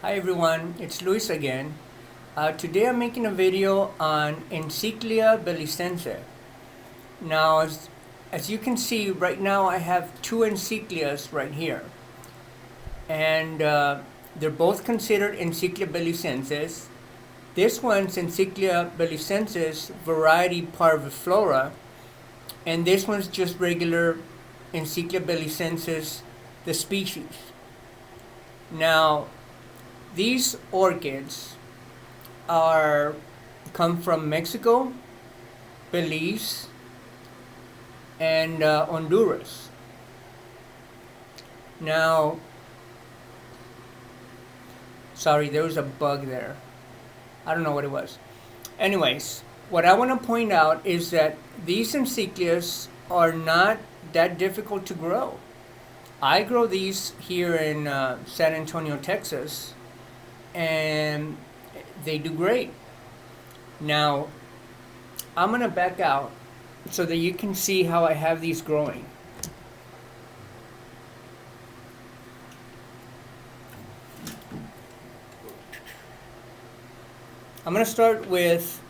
Hi everyone, it's Luis again. Today I'm making a video on Encyclia belizense. Now, as you can see, right now I have two Encyclias right here. And they're both considered Encyclia belizenses. This one's Encyclia belizenses variety parviflora. And this one's just regular Encyclia belizenses, the species. Now, these orchids are come from Mexico, Belize, and Honduras. Now, sorry, there was a bug there. I don't know what it was. Anyways, what I want to point out is that these encyclias are not that difficult to grow. I grow these here in San Antonio, Texas, and they do great. Now, I'm going to back out so that you can see how I have these growing. I'm going to start with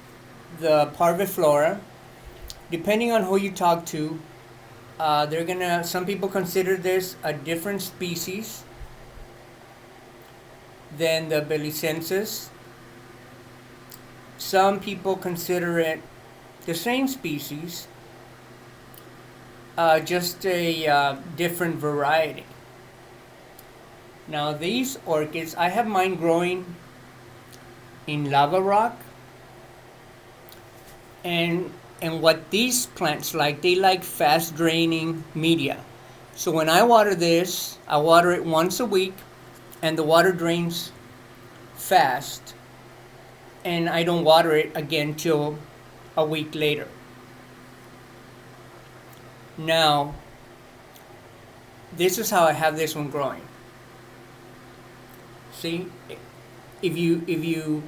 the parviflora. Depending on who you talk to, some people consider this a different species than the belizenses. Some people consider it the same species, just a different variety. Now these orchids, I have mine growing in lava rock, and what these plants like, they like fast draining media. So when I water this, I water it once a week, and the water drains fast, and I don't water it again till a week later. Now, this is how I have this one growing. See, if you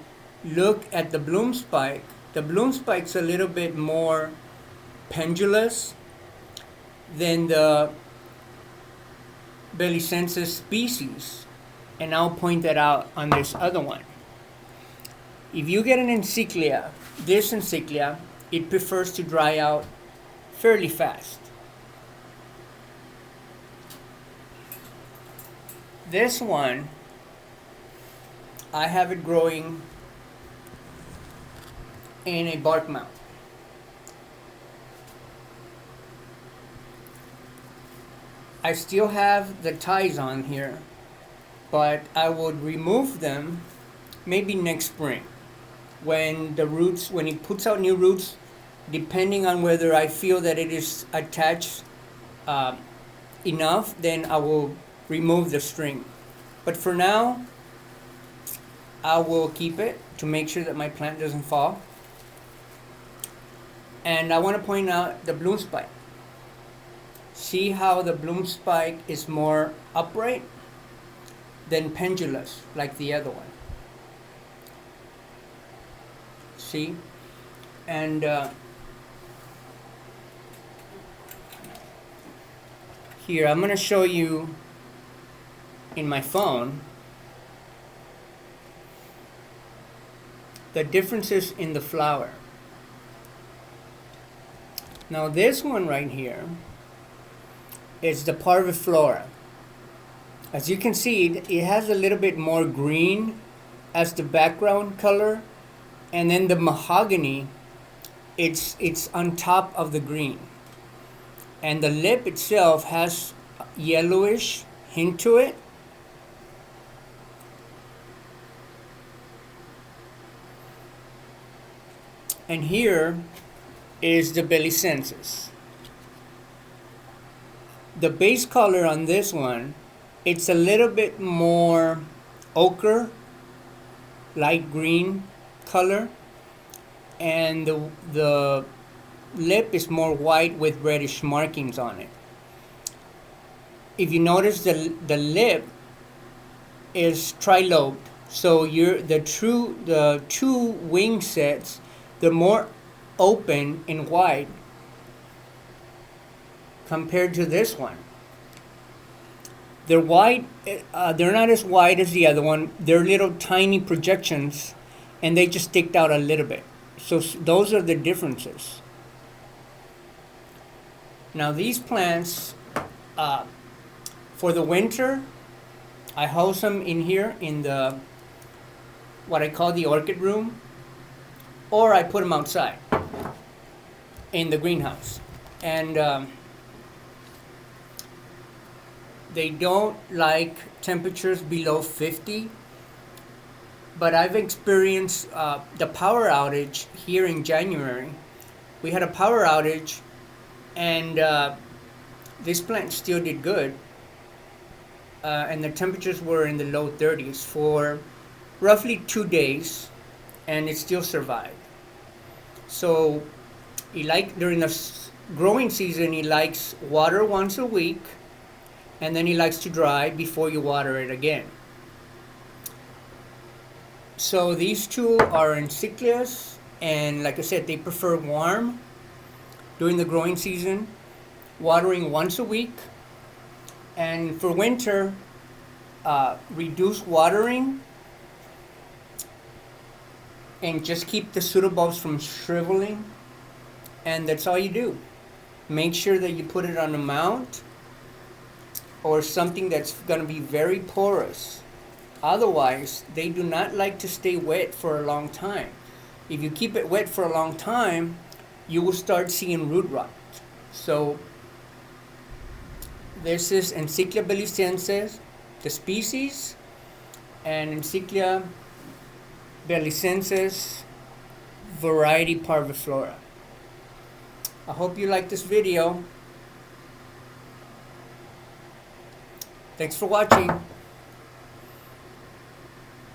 look at the bloom spike, the bloom spike's a little bit more pendulous than the belizenses species, and I'll point that out on this other one. If you get an Encyclia, this Encyclia, it prefers to dry out fairly fast. This one, I have it growing in a bark mount. I still have the ties on here, but I would remove them maybe next spring when it puts out new roots, depending on whether I feel that it is attached enough, then I will remove the string. But for now, I will keep it to make sure that my plant doesn't fall. And I want to point out the bloom spike. See how the bloom spike is more upright than pendulous like the other one. See? And here, I'm going to show you in my phone the differences in the flower. Now this one right here is the parviflora. As you can see, it has a little bit more green as the background color, and then the mahogany, it's on top of the green. And the lip itself has yellowish hint to it. And here is the belizenses. The base color on this one, it's a little bit more ochre, light green color, and the lip is more white with reddish markings on it. If you notice, the lip is trilobed, so the two wing sets, they're more open and wide compared to this one. They're wide. They're not as wide as the other one. They're little tiny projections, and they just stick out a little bit. So those are the differences. Now these plants, for the winter, I house them in here in the what I call the orchid room, or I put them outside in the greenhouse, and they don't like temperatures below 50. But I've experienced the power outage here in January. We had a power outage, and this plant still did good. And the temperatures were in the low 30s for roughly 2 days, and it still survived. So during the growing season, he likes water once a week, and then he likes to dry before you water it again. So these two are Encyclias, and like I said, they prefer warm during the growing season, watering once a week. And for winter, reduce watering and just keep the pseudobulbs from shriveling. And that's all you do. Make sure that you put it on a mount or something that's going to be very porous. Otherwise, they do not like to stay wet for a long time. If you keep it wet for a long time, you will start seeing root rot. So this is Encyclia belizenses, the species, and Encyclia belizenses, variety parviflora. I hope you like this video. Thanks for watching.